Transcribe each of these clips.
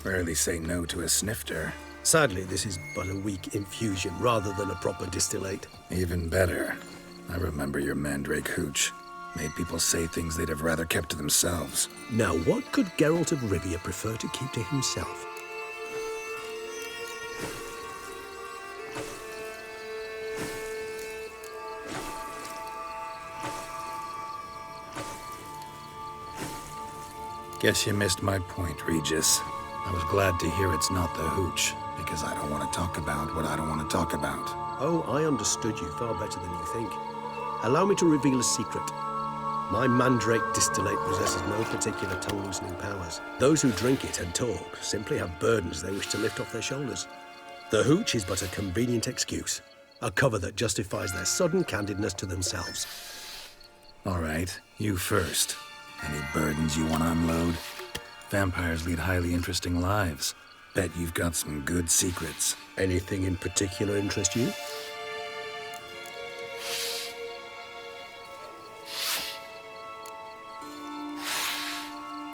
Rarely say no to a snifter. Sadly, this is but a weak infusion rather than a proper distillate. Even better. I remember your mandrake hooch. Made people say things they'd have rather kept to themselves. Now, what could Geralt of Rivia prefer to keep to himself? Guess you missed my point, Regis. I was glad to hear it's not the hooch, because I don't want to talk about what I don't want to talk about. Oh, I understood you far better than you think. Allow me to reveal a secret. My mandrake distillate possesses no particular tongue-loosening powers. Those who drink it and talk simply have burdens they wish to lift off their shoulders. The hooch is but a convenient excuse, a cover that justifies their sudden candidness to themselves. All right, you first. Any burdens you want to unload? Vampires lead highly interesting lives. Bet you've got some good secrets. Anything in particular interest you?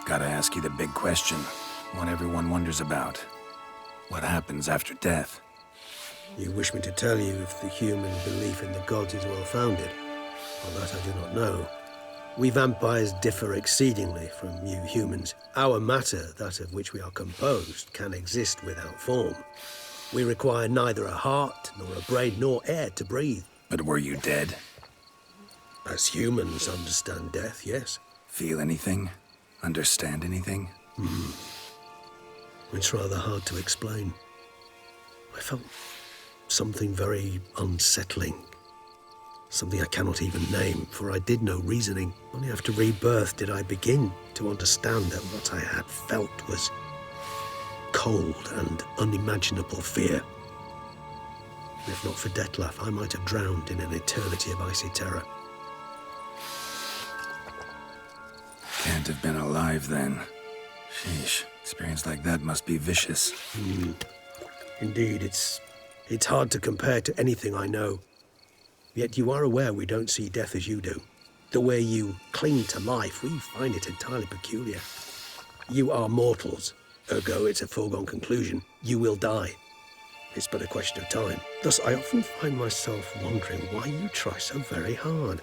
Gotta ask you the big question, one everyone wonders about. What happens after death? You wish me to tell you if the human belief in the gods is well founded? Well, that I do not know. We vampires differ exceedingly from you humans. Our matter, that of which we are composed, can exist without form. We require neither a heart, nor a brain, nor air to breathe. But were you dead? As humans understand death, yes. Feel anything? Understand anything? It's rather hard to explain. I felt something very unsettling. Something I cannot even name, for I did no reasoning. Only after rebirth did I begin to understand that what I had felt was cold and unimaginable fear. If not for Dettlaff, I might have drowned in an eternity of icy terror. Can't have been alive then. Sheesh, experience like that must be vicious. Indeed, it's hard to compare to anything I know. Yet you are aware we don't see death as you do. The way you cling to life, we find it entirely peculiar. You are mortals, ergo it's a foregone conclusion. You will die. It's but a question of time. Thus, I often find myself wondering why you try so very hard.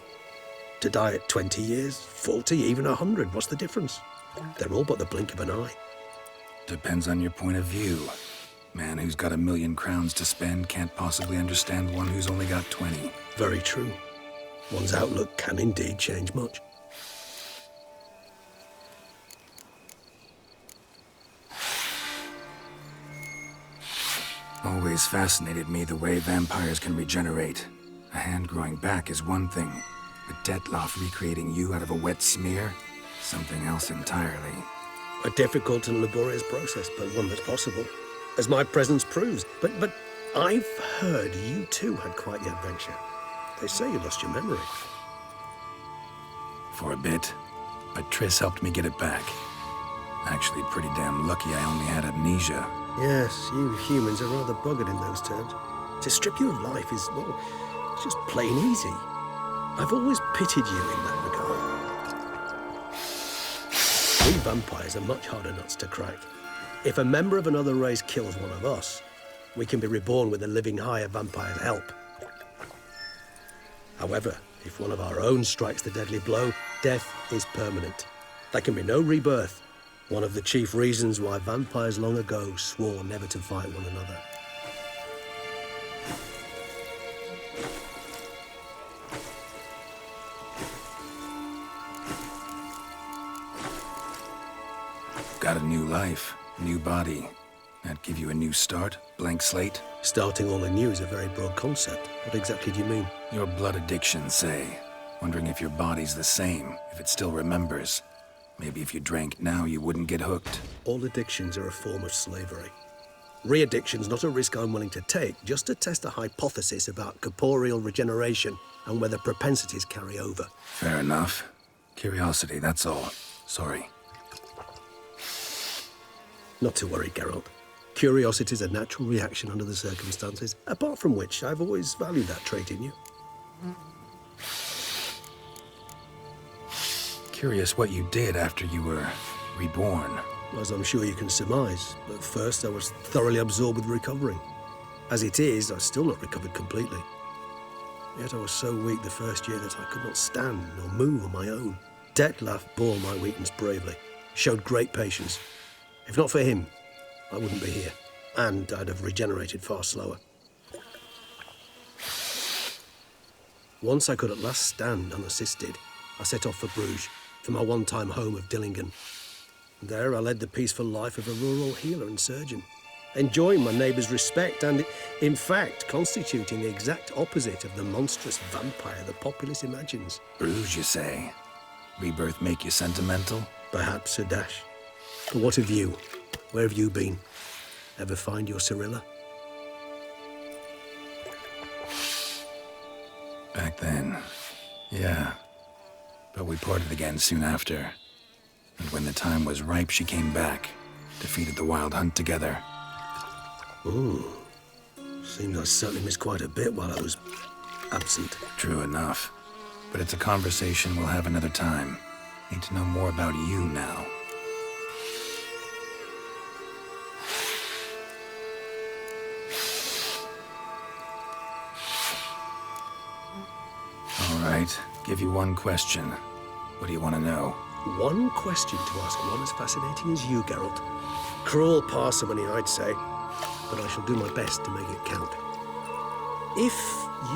To die at 20 years, 40, even 100, what's the difference? They're all but the blink of an eye. Depends on your point of view. Man who's got 1,000,000 crowns to spend can't possibly understand one who's only got 20. Very true. One's outlook can indeed change much. Always fascinated me the way vampires can regenerate. A hand growing back is one thing, but Dettlaff recreating you out of a wet smear? Something else entirely. A difficult and laborious process, but one that's possible, as my presence proves. But I've heard you too had quite the adventure. They say you lost your memory. For a bit, but Triss helped me get it back. Actually, pretty damn lucky I only had amnesia. Yes, you humans are rather buggered in those terms. To strip you of life is, well, it's just plain easy. I've always pitied you in that regard. We vampires are much harder nuts to crack. If a member of another race kills one of us, we can be reborn with a living higher vampire's help. However, if one of our own strikes the deadly blow, death is permanent. There can be no rebirth. One of the chief reasons why vampires long ago swore never to fight one another. Got a new life, new body. That give you a new start, blank slate? Starting all anew is a very broad concept. What exactly do you mean? Your blood addiction, say. Wondering if your body's the same, if it still remembers. Maybe if you drank now, you wouldn't get hooked. All addictions are a form of slavery. Re-addiction's not a risk I'm willing to take, just to test a hypothesis about corporeal regeneration and whether propensities carry over. Fair enough. Curiosity, that's all. Sorry. Not to worry, Geralt. Curiosity is a natural reaction under the circumstances, apart from which I've always valued that trait in you. Curious what you did after you were reborn. as I'm sure you can surmise. At first, I was thoroughly absorbed with recovering. As it is, I've still not recovered completely. Yet I was so weak the first year that I could not stand or move on my own. Detlef bore my weakness bravely, showed great patience. If not for him, I wouldn't be here, and I'd have regenerated far slower. Once I could at last stand unassisted, I set off for Bruges, for my one-time home of Dillingen. There I led the peaceful life of a rural healer and surgeon, enjoying my neighbours' respect and, in fact, constituting the exact opposite of the monstrous vampire the populace imagines. Bruges, you say? Rebirth make you sentimental? Perhaps a dash. But what of you? Where have you been? Ever find your Cyrilla? Back then, yeah. But we parted again soon after. And when the time was ripe, she came back, defeated the Wild Hunt together. Ooh. Seems I certainly missed quite a bit while I was absent. True enough. But it's a conversation we'll have another time. Need to know more about you now. All right, give you one question. What do you want to know? One question to ask one as fascinating as you, Geralt. Cruel parsimony, I'd say, but I shall do my best to make it count. If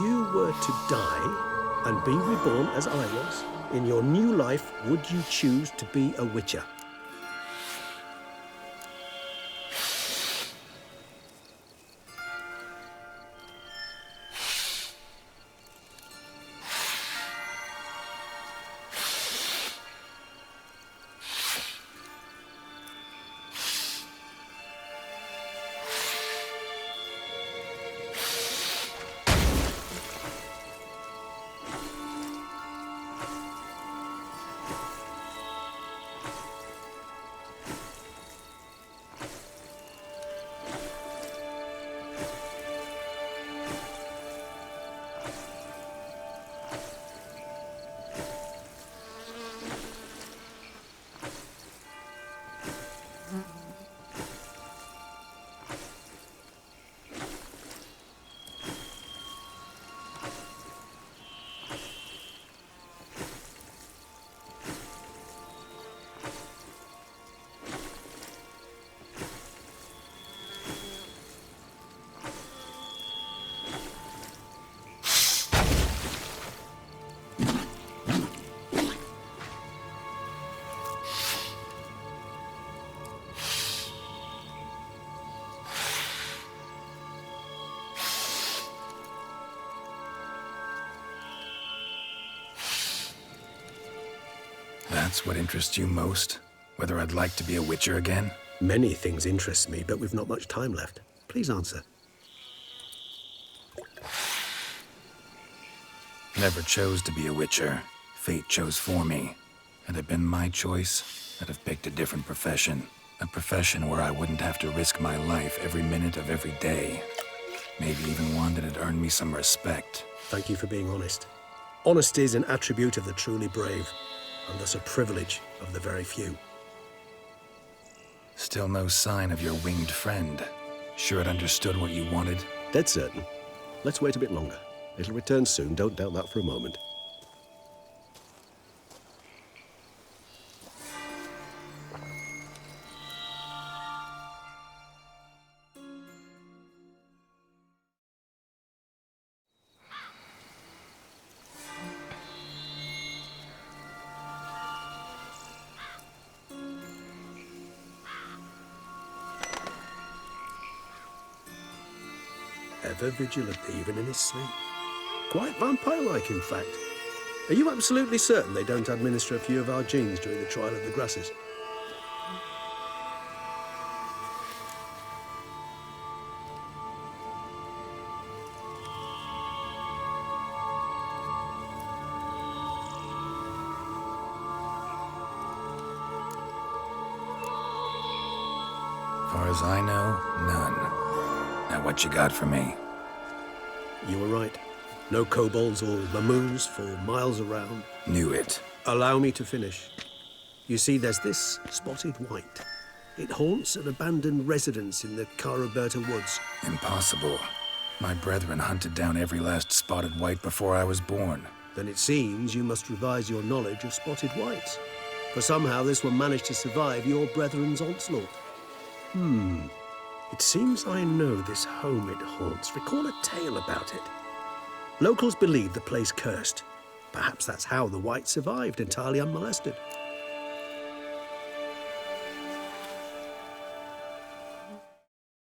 you were to die and be reborn as I was, in your new life, would you choose to be a Witcher? That's what interests you most? Whether I'd like to be a Witcher again? Many things interest me, but we've not much time left. Please answer. Never chose to be a Witcher. Fate chose for me. Had it been my choice, I'd have picked a different profession. A profession where I wouldn't have to risk my life every minute of every day. Maybe even one that'd earn me some respect. Thank you for being honest. Honesty is an attribute of the truly brave, and thus a privilege of the very few. Still no sign of your winged friend. Sure it understood what you wanted? Dead certain. Let's wait a bit longer. It'll return soon, don't doubt that for a moment. Ever vigilant, even in his sleep. Quite vampire-like, in fact. Are you absolutely certain they don't administer a few of our genes during the trial of the grasses? Far as I know, none. Now what you got for me? You were right. No kobolds or mamoons for miles around. Knew it. Allow me to finish. You see, there's this spotted white. It haunts an abandoned residence in the Caraberta woods. Impossible. My brethren hunted down every last spotted white before I was born. Then it seems you must revise your knowledge of spotted whites. For somehow this one managed to survive your brethren's onslaught. It seems I know this home it haunts. Recall a tale about it. Locals believe the place cursed. Perhaps that's how the whites survived entirely unmolested.